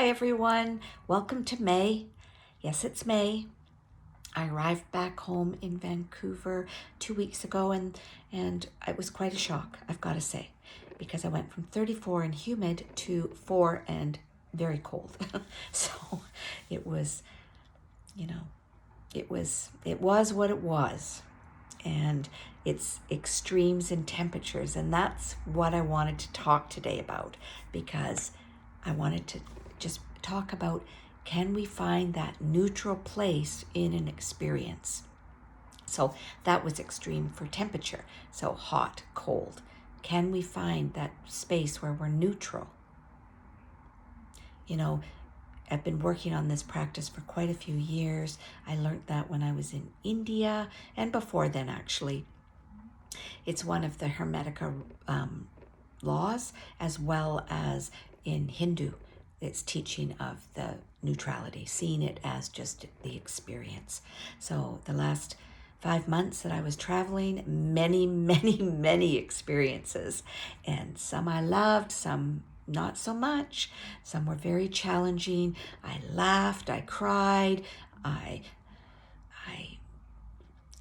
Hi everyone, welcome to May. Yes, it's May. I arrived back home in Vancouver 2 weeks ago and it was quite a shock, I've got to say, because I went from 34 and humid to 4 and very cold. So it was, it was what it was. And it's extremes in temperatures, and that's what I wanted to talk today about, because I wanted to just talk about, can we find that neutral place in an experience? So that was extreme for temperature, so hot, cold. Can we find that space where we're neutral? I've been working on this practice for quite a few years. I learned that when I was in India, and before then actually. It's one of the Hermetica laws, as well as in Hindu, it's teaching of the neutrality, seeing it as just the experience. So the last 5 months that I was traveling, many experiences, and some I loved, some not so much. Some were very challenging. I laughed, I cried, I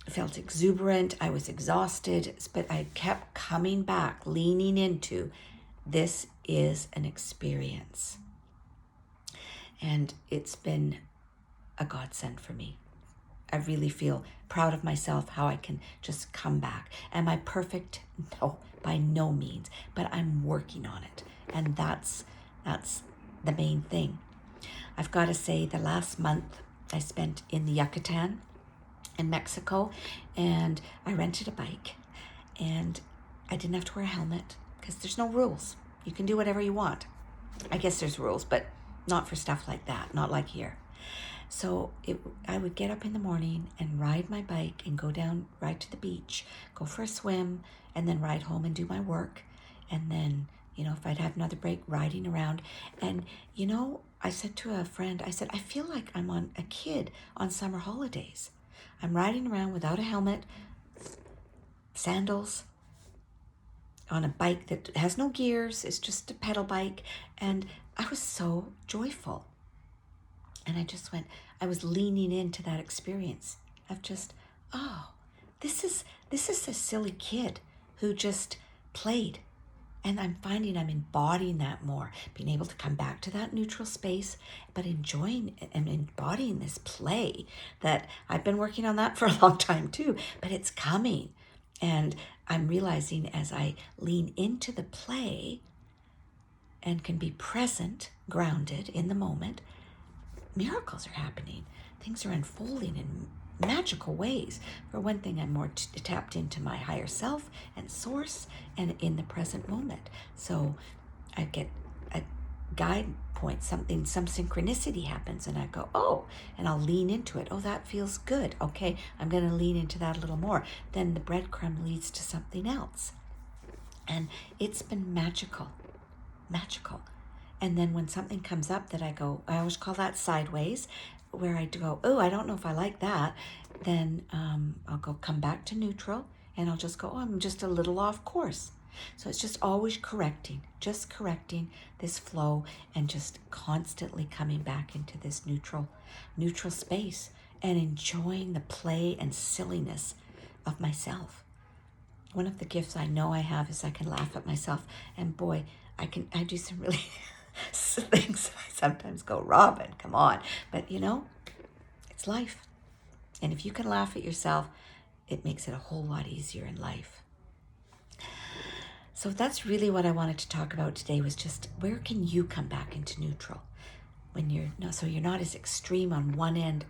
felt exuberant, I was exhausted, but I kept coming back, leaning into, this is an experience. And it's been a godsend for me. I really feel proud of myself, how I can just come back. Am I perfect? No, by no means, but I'm working on it. And that's the main thing. I've got to say, the last month I spent in the Yucatan in Mexico, and I rented a bike, and I didn't have to wear a helmet because there's no rules. You can do whatever you want. I guess there's rules, but not for stuff like that, not like here. So I would get up in the morning and ride my bike and go down, ride to the beach, go for a swim, and then ride home and do my work. And then, if I'd have another break, riding around. And, I said to a friend, I said, I feel like I'm on a kid on summer holidays. I'm riding around without a helmet, sandals, on a bike that has no gears. It's just a pedal bike. And I was so joyful. And I was leaning into that experience of just, this is a silly kid who just played. And I'm finding I'm embodying that more, being able to come back to that neutral space, but enjoying and embodying this play that I've been working on that for a long time too, but it's coming. And I'm realizing as I lean into the play and can be present, grounded in the moment, miracles are happening. Things are unfolding in magical ways. For one thing, I'm more tapped into my higher self and source and in the present moment. So I get a guide point, some synchronicity happens, and I go, and I'll lean into it. That feels good. Okay, I'm going to lean into that a little more. Then the breadcrumb leads to something else. And it's been magical. And then when something comes up that I always call that sideways, where I go, I don't know if I like that, then I'll come back to neutral, and I'll just go, I'm just a little off course. So it's just always correcting this flow, and just constantly coming back into this neutral space and enjoying the play and silliness of myself. One of the gifts I know I have is I can laugh at myself, and boy, I do some really things. I sometimes go, Robyn, come on. But it's life. And if you can laugh at yourself, it makes it a whole lot easier in life. So that's really what I wanted to talk about today, was just, where can you come back into neutral when you're not as extreme on one end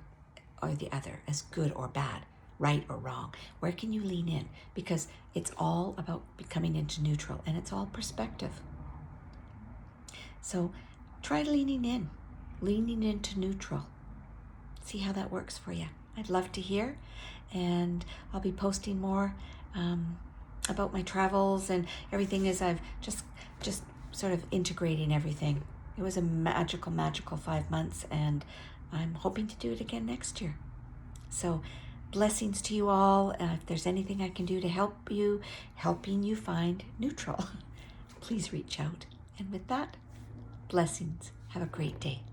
or the other, as good or bad, right or wrong. Where can you lean in? Because it's all about becoming into neutral, and it's all perspective. So try leaning into neutral. See how that works for you. I'd love to hear, and I'll be posting more about my travels and everything, as I've just sort of integrating everything. It was a magical 5 months, and I'm hoping to do it again next year. So blessings to you all. If there's anything I can do to helping you find neutral, please reach out. And with that, blessings. Have a great day.